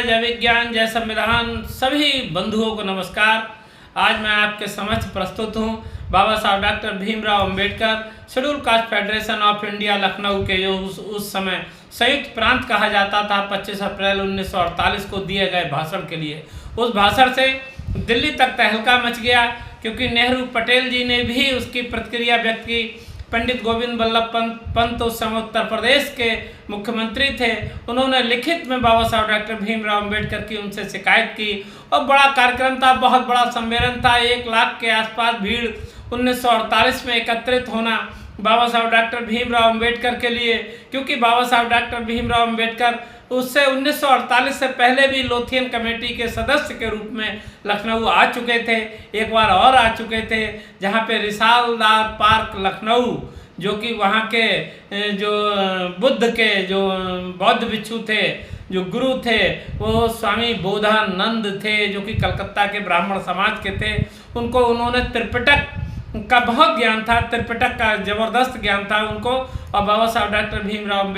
जय विज्ञान, जय संविधान। सभी बंधुओं को नमस्कार। आज मैं आपके समक्ष प्रस्तुत हूँ बाबा साहब doctor Bhimrao Ambedkar schedule caste federation of India Lucknow के जो उस समय संयुक्त प्रांत कहा जाता था 25 अप्रैल 1948 को दिए गए भाषण के लिए। उस भाषण से दिल्ली तक तहलका मच गया, क्योंकि नेहरू पटेल जी ने भी उसकी प्रतिक्रिया व्यक्त की। पंडित गोविंद बल्लभ पंत उस समय उत्तर प्रदेश के मुख्यमंत्री थे। उन्होंने लिखित में बाबा साहब डॉक्टर भीमराव अंबेडकर की उनसे शिकायत की और बड़ा कार्यक्रम था, बहुत बड़ा सम्मेलन था। 1 लाख के आसपास भीड़ 1948 में एकत्रित होना बाबा साहब डॉक्टर भीमराव अंबेडकर के लिए, क्योंकि बाबा साहब डॉक्टर भीमराव अंबेडकर उससे 1948 से पहले भी लोथियन कमेटी के सदस्य के रूप में लखनऊ आ चुके थे। एक बार और आ चुके थे, जहाँ पे रिसालदार पार्क लखनऊ, जो कि वहाँ के जो बुद्ध के जो बौद्ध भिक्षु थे, जो गुरु थे, वो स्वामी बोधानंद थे, जो कि कलकत्ता के ब्राह्मण समाज के थे। उनको उन्होंने त्रिपिटक का बहुत ज्ञान था, त्रिपिटक का ज़बरदस्त ज्ञान था उनको। और बाबा साहब डॉक्टर भीमराव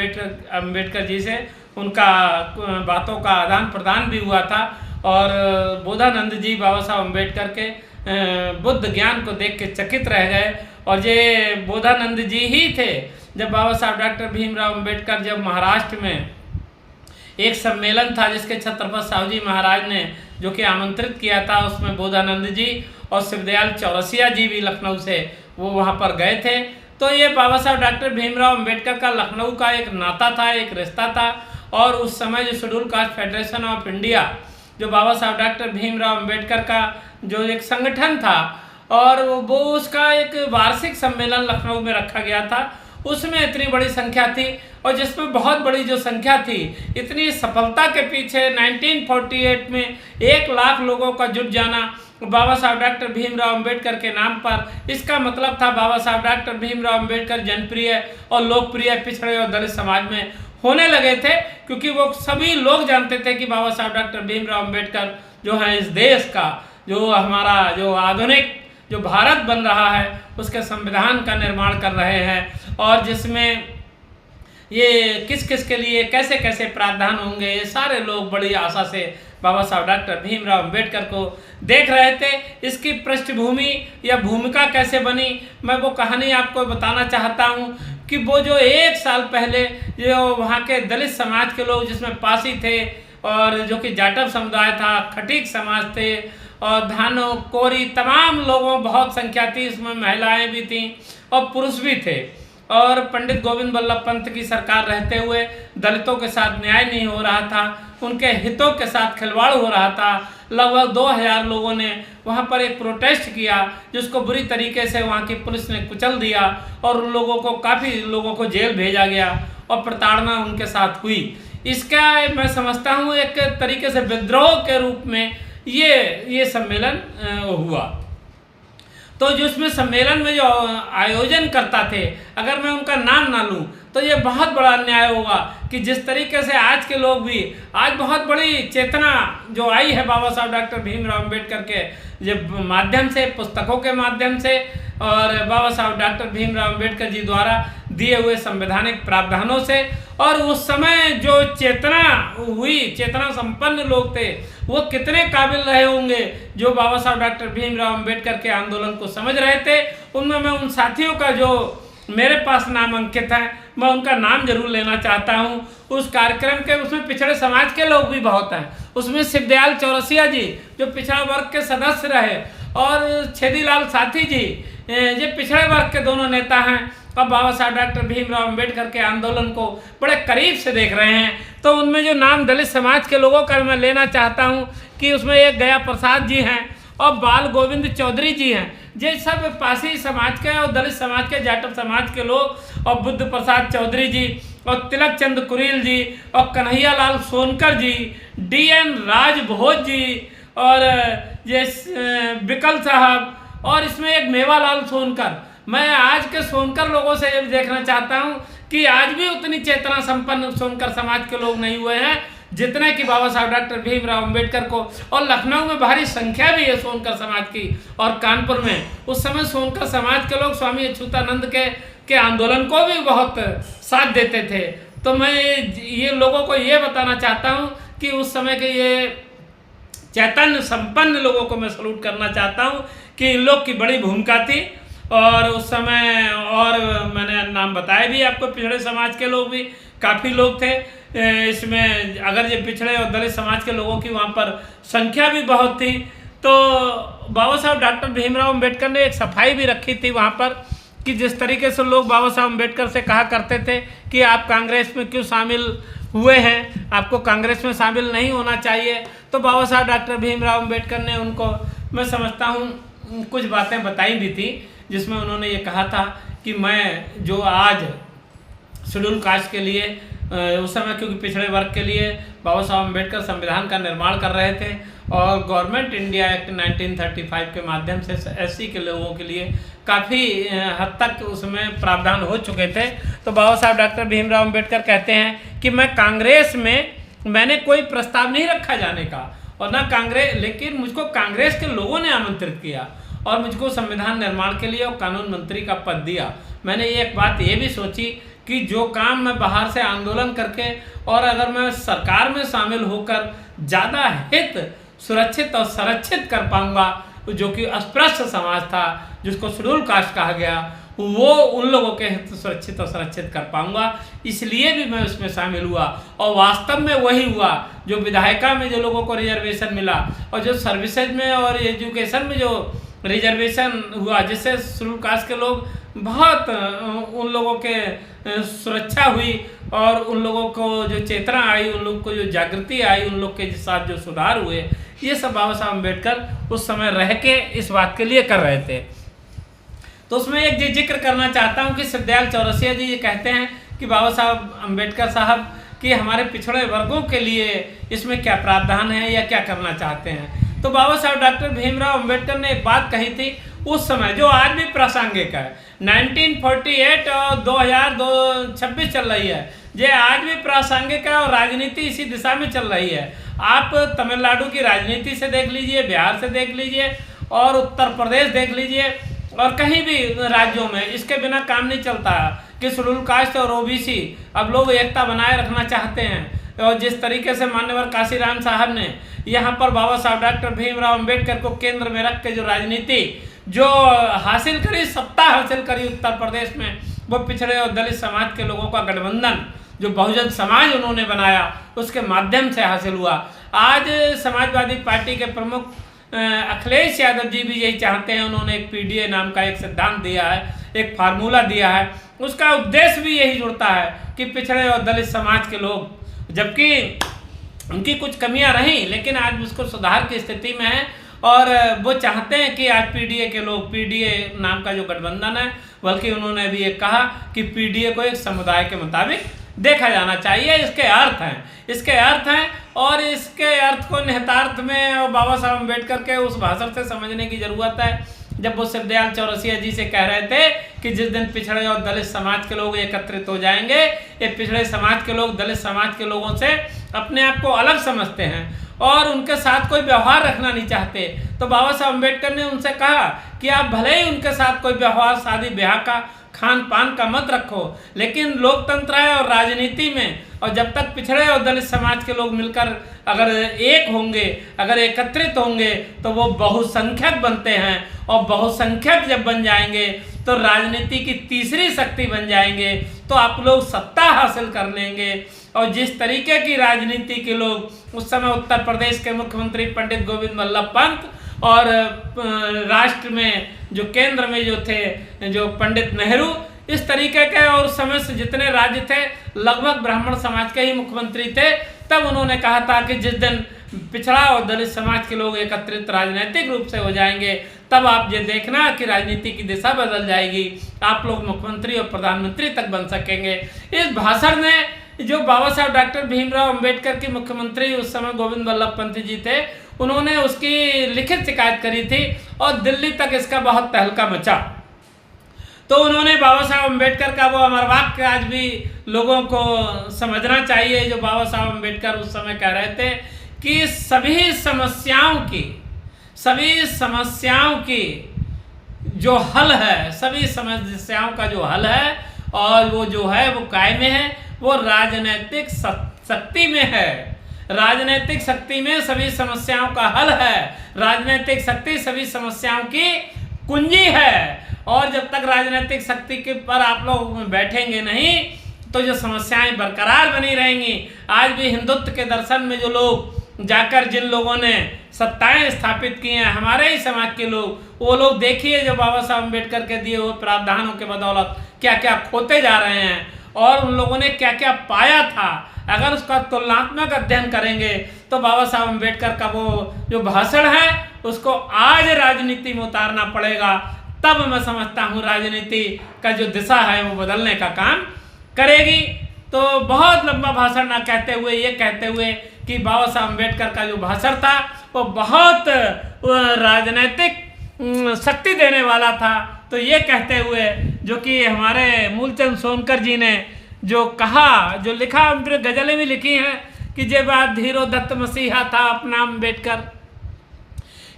अंबेडकर जी से उनका बातों का आदान प्रदान भी हुआ था। और बोधानंद जी बाबा साहब अंबेडकर के बुद्ध ज्ञान को देख के चकित रह गए। और ये बोधानंद जी ही थे, जब बाबा साहब डॉक्टर भीमराव अंबेडकर जब महाराष्ट्र में एक सम्मेलन था जिसके छत्रपति साहू जी महाराज ने जो कि आमंत्रित किया था, उसमें बोधानंद जी और शिवदयाल चौरसिया जी भी लखनऊ से वो वहाँ पर गए थे। तो ये बाबा साहब डॉक्टर भीमराव अंबेडकर का लखनऊ का एक नाता था, एक रिश्ता था। और उस समय जो schedule caste federation of India, जो बाबा साहब डॉक्टर भीमराव अंबेडकर का जो एक संगठन था, और वो उसका एक वार्षिक सम्मेलन लखनऊ में रखा गया था। उसमें इतनी बड़ी संख्या थी, और जिसमें बहुत बड़ी जो संख्या थी, इतनी सफलता के पीछे 1948 में 1 लाख लोगों का जुट जाना बाबा साहब डॉक्टर भीमराव अंबेडकर के नाम पर। इसका मतलब था बाबा साहब डॉक्टर भीमराव अंबेडकर जनप्रिय और लोकप्रिय पिछड़े और दलित समाज में होने लगे थे, क्योंकि वो सभी लोग जानते थे कि बाबा साहब डॉक्टर भीमराव अंबेडकर जो है इस देश का, जो हमारा जो आधुनिक जो भारत बन रहा है, उसके संविधान का निर्माण कर रहे हैं। और जिसमें ये किस किस के लिए कैसे कैसे प्रावधान होंगे, ये सारे लोग बड़ी आशा से बाबा साहब डॉक्टर भीमराव अंबेडकर को देख रहे थे। इसकी पृष्ठभूमि या भूमिका कैसे बनी, मैं वो कहानी आपको बताना चाहता हूँ। कि वो जो 1 साल पहले जो वहाँ के दलित समाज के लोग, जिसमें पासी थे और जो कि जाटव समुदाय था, खटीक समाज थे, और धानो कोरी तमाम लोगों बहुत संख्या थी, इसमें महिलाएं भी थीं और पुरुष भी थे। और पंडित गोविंद बल्लभ पंत की सरकार रहते हुए दलितों के साथ न्याय नहीं हो रहा था, उनके हितों के साथ खिलवाड़ हो रहा था। लगभग 2000 लोगों ने वहाँ पर एक प्रोटेस्ट किया, जिसको बुरी तरीके से वहाँ की पुलिस ने कुचल दिया, और उन लोगों को काफ़ी लोगों को जेल भेजा गया और प्रताड़ना उनके साथ हुई। इसका मैं समझता हूँ एक तरीके से विद्रोह के रूप में ये सम्मेलन हुआ। तो जो उसमें सम्मेलन में जो आयोजन करता थे, अगर मैं उनका नाम ना लूँ तो ये बहुत बड़ा अन्याय होगा कि जिस तरीके से आज के लोग भी, आज बहुत बड़ी चेतना जो आई है बाबा साहब डॉक्टर भीमराव अंबेडकर के जो माध्यम से, पुस्तकों के माध्यम से, और बाबा साहब डॉक्टर भीमराव अंबेडकर जी द्वारा दिए हुए संवैधानिक प्रावधानों से, और उस समय जो चेतना हुई, चेतना संपन्न लोग थे, वो कितने काबिल रहे होंगे जो बाबा साहब डॉक्टर भीमराव अंबेडकर के आंदोलन को समझ रहे थे। उनमें मैं उन साथियों का जो मेरे पास नाम अंकित है, मैं उनका नाम जरूर लेना चाहता हूँ। उस कार्यक्रम के उसमें पिछड़े समाज के लोग भी बहुत हैं। उसमें शिवदयाल चौरसिया जी जो पिछड़ा वर्ग के सदस्य रहे, और छेदीलाल साथी जी ये पिछड़े वर्ग के दोनों नेता हैं, और बाबा साहब डॉक्टर भीमराव अंबेडकर के आंदोलन को बड़े करीब से देख रहे हैं। तो उनमें जो नाम दलित समाज के लोगों का मैं लेना चाहता हूँ कि उसमें एक गया प्रसाद जी हैं और बाल गोविंद चौधरी जी हैं। ये सब पासी समाज के और दलित समाज के, जाटव समाज के लोग, और बुद्ध प्रसाद चौधरी जी और तिलक चंद कुरील जी और कन्हैया लाल सोनकर जी, DN राजभोज जी, और ये विकल साहब, और इसमें एक मेवालाल सोनकर। मैं आज के सोनकर लोगों से ये भी देखना चाहता हूँ कि आज भी उतनी चेतना संपन्न सोनकर समाज के लोग नहीं हुए हैं जितने कि बाबा साहब डॉक्टर भीमराव अंबेडकर को। और लखनऊ में भारी संख्या भी है सोनकर समाज की, और कानपुर में उस समय सोनकर समाज के लोग स्वामी अच्युतानंद के आंदोलन को भी बहुत साथ देते थे। तो मैं ये लोगों को ये बताना चाहता हूँ कि उस समय के ये चैतन्य संपन्न लोगों को मैं सलूट करना चाहता हूँ कि इन लोग की बड़ी भूमिका थी। और उस समय और मैंने नाम बताए भी आपको, पिछड़े समाज के लोग भी काफ़ी लोग थे इसमें। अगर ये पिछड़े और दलित समाज के लोगों की वहाँ पर संख्या भी बहुत थी, तो बाबा साहब डॉक्टर भीमराव अम्बेडकर ने एक सफाई भी रखी थी वहाँ पर कि जिस तरीके से लोग बाबा साहब अम्बेडकर से कहा करते थे कि आप कांग्रेस में क्यों शामिल हुए हैं, आपको कांग्रेस में शामिल नहीं होना चाहिए, तो बाबा साहब डॉक्टर भीमराव अम्बेडकर ने उनको, मैं समझता हूँ, कुछ बातें बताई भी थी, जिसमें उन्होंने ये कहा था कि मैं जो आज शेड्यूल कास्ट के लिए उस समय, क्योंकि पिछड़े वर्ग के लिए बाबा साहब अम्बेडकर संविधान का निर्माण कर रहे थे और गवर्नमेंट इंडिया एक्ट 1935 के माध्यम से एससी के लोगों के लिए काफ़ी हद तक उसमें प्रावधान हो चुके थे। तो बाबा साहब डॉक्टर भीमराव अम्बेडकर कहते हैं कि मैं कांग्रेस में, मैंने कोई प्रस्ताव नहीं रखा जाने का और ना कांग्रेस, लेकिन मुझको कांग्रेस के लोगों ने आमंत्रित किया और मुझको संविधान निर्माण के लिए और कानून मंत्री का पद दिया। मैंने एक बात ये भी सोची कि जो काम मैं बाहर से आंदोलन करके और अगर मैं सरकार में शामिल होकर ज़्यादा हित सुरक्षित और संरक्षित कर पाऊंगा, जो कि अस्पृश्य समाज था जिसको शेड्यूल कास्ट कहा गया, वो उन लोगों के हित सुरक्षित और संरक्षित कर पाऊंगा, इसलिए भी मैं उसमें शामिल हुआ। और वास्तव में वही हुआ, जो विधायिका में जो लोगों को रिजर्वेशन मिला और जो सर्विसेज में और एजुकेशन में जो रिजर्वेशन हुआ, जिससे शेड्यूल कास्ट के लोग बहुत, उन लोगों के सुरक्षा हुई और उन लोगों को जो चेतना आई, उन लोगों को जो जागृति आई, उन लोग के साथ जो सुधार हुए, ये सब बाबा साहब अम्बेडकर उस समय रह के इस बात के लिए कर रहे थे। तो उसमें एक जिक्र करना चाहता हूँ कि सिद्धदयाल चौरसिया जी ये कहते हैं कि बाबा साहब अम्बेडकर साहब कि हमारे पिछड़े वर्गों के लिए इसमें क्या प्रावधान है या क्या करना चाहते हैं। तो बाबा साहब डॉक्टर भीमराव अम्बेडकर ने एक बात कही थी उस समय, जो आज भी प्रासंगिक है। 1948 और 2026 चल रही है, ये आज भी प्रासंगिक है और राजनीति इसी दिशा में चल रही है। आप तमिलनाडु की राजनीति से देख लीजिए, बिहार से देख लीजिए और उत्तर प्रदेश देख लीजिए और कहीं भी राज्यों में इसके बिना काम नहीं चलता कि शेड्यूल कास्ट और ओबीसी अब लोग एकता बनाए रखना चाहते हैं। और जिस तरीके से मान्यवर काशीराम साहब ने यहाँ पर बाबा साहब डॉक्टर भीमराव अम्बेडकर को केंद्र में रख के जो राजनीति जो हासिल करी, सत्ता हासिल करी उत्तर प्रदेश में, वो पिछड़े और दलित समाज के लोगों का गठबंधन जो बहुजन समाज उन्होंने बनाया उसके माध्यम से हासिल हुआ। आज समाजवादी पार्टी के प्रमुख अखिलेश यादव जी भी यही चाहते हैं। उन्होंने एक पीडीए नाम का एक सिद्धांत दिया है, एक फार्मूला दिया है, उसका उद्देश्य भी यही जुड़ता है कि पिछड़े और दलित समाज के लोग, जबकि उनकी कुछ कमियां रहीं लेकिन आज उसको सुधार की स्थिति में है और वो चाहते हैं कि आज पीडीए के लोग, पीडीए नाम का जो गठबंधन है, बल्कि उन्होंने भी ये कहा कि पीडीए को एक समुदाय के मुताबिक देखा जाना चाहिए। इसके अर्थ हैं और इसके अर्थ को निहितार्थ में बाबा साहब अम्बेडकर के उस भाषण से समझने की जरूरत है। जब वो सिद्धदयाल चौरसिया जी से कह रहे थे कि जिस दिन पिछड़े और दलित समाज के लोग एकत्रित हो जाएंगे, ये पिछड़े समाज के लोग दलित समाज के लोगों से अपने आप को अलग समझते हैं और उनके साथ कोई व्यवहार रखना नहीं चाहते, तो बाबा साहब अम्बेडकर ने उनसे कहा कि आप भले ही उनके साथ कोई व्यवहार, शादी ब्याह का, खान पान का मत रखो, लेकिन लोकतंत्र है और राजनीति में, और जब तक पिछड़े और दलित समाज के लोग मिलकर अगर एक होंगे, अगर एकत्रित होंगे, तो वो बहुसंख्यक बनते हैं और बहुसंख्यक जब बन जाएंगे तो राजनीति की तीसरी शक्ति बन जाएंगे, तो आप लोग सत्ता हासिल कर लेंगे। और जिस तरीके की राजनीति के लोग उस समय उत्तर प्रदेश के मुख्यमंत्री पंडित गोविंद वल्लभ पंत और राष्ट्र में जो केंद्र में जो थे जो पंडित नेहरू, इस तरीके के, और उस समय से जितने राज्य थे लगभग ब्राह्मण समाज के ही मुख्यमंत्री थे, तब उन्होंने कहा था कि जिस दिन पिछड़ा और दलित समाज के लोग एकत्रित राजनीतिक रूप से हो जाएंगे, तब आप ये देखना कि राजनीति की दिशा बदल जाएगी, आप लोग मुख्यमंत्री और प्रधानमंत्री तक बन सकेंगे। इस भाषण में जो बाबा साहब डॉक्टर भीमराव अम्बेडकर के मुख्यमंत्री उस समय गोविंद वल्लभ पंत जी थे, उन्होंने उसकी लिखित शिकायत करी थी और दिल्ली तक इसका बहुत तहलका मचा। तो उन्होंने बाबा साहब अम्बेडकर का वो अमर वाक्य आज भी लोगों को समझना चाहिए, जो बाबा साहब अम्बेडकर उस समय कह रहे थे कि सभी समस्याओं की जो हल है, सभी समस्याओं का जो हल है और वो जो है वो कायम है, वो राजनीतिक शक्ति में है। राजनीतिक शक्ति में सभी समस्याओं का हल है। राजनीतिक शक्ति सभी समस्याओं की कुंजी है। और जब तक राजनीतिक शक्ति के पर आप लोग बैठेंगे नहीं तो जो समस्याएं बरकरार बनी रहेंगी। आज भी हिंदुत्व के दर्शन में जो लोग जाकर जिन लोगों ने सत्ताएं स्थापित की हैं, हमारे ही समाज के लोग, वो लोग देखिए जो बाबा साहब अम्बेडकर के दिए हुए प्रावधानों के बदौलत क्या क्या खोते जा रहे हैं और उन लोगों ने क्या क्या पाया था। अगर उसका तुलनात्मक अध्ययन करेंगे तो बाबा साहब अम्बेडकर का वो जो भाषण है उसको आज राजनीति में उतारना पड़ेगा। तब मैं समझता हूँ राजनीति का जो दिशा है वो बदलने का काम करेगी। तो बहुत लंबा भाषण ना कहते हुए ये कहते हुए कि बाबा साहब अम्बेडकर का जो भाषण था वो बहुत राजनीतिक शक्ति देने वाला था। तो ये कहते हुए जो कि हमारे मूलचंद सोनकर जी ने जो कहा, जो लिखा, उन पर गज़लें भी लिखी हैं कि जे बात धीरो दत्त मसीहा था अपना अम्बेडकर,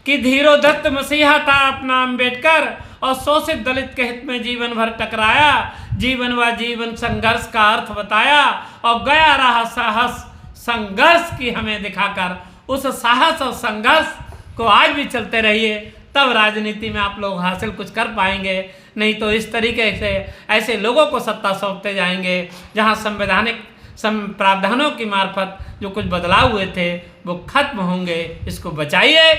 कि धीरो दत्त मसीहा था अपना अम्बेडकर और शोषित दलित के हित में जीवन भर टकराया, जीवन व जीवन संघर्ष का अर्थ बताया और गया रहा साहस संघर्ष की हमें दिखाकर। उस साहस और संघर्ष को आज भी चलते रहिए, तब राजनीति में आप लोग हासिल कुछ कर पाएंगे। नहीं तो इस तरीके से ऐसे लोगों को सत्ता सौंपते जाएंगे जहां संवैधानिक प्रावधानों की मार्फत जो कुछ बदलाव हुए थे वो खत्म होंगे। इसको बचाइए।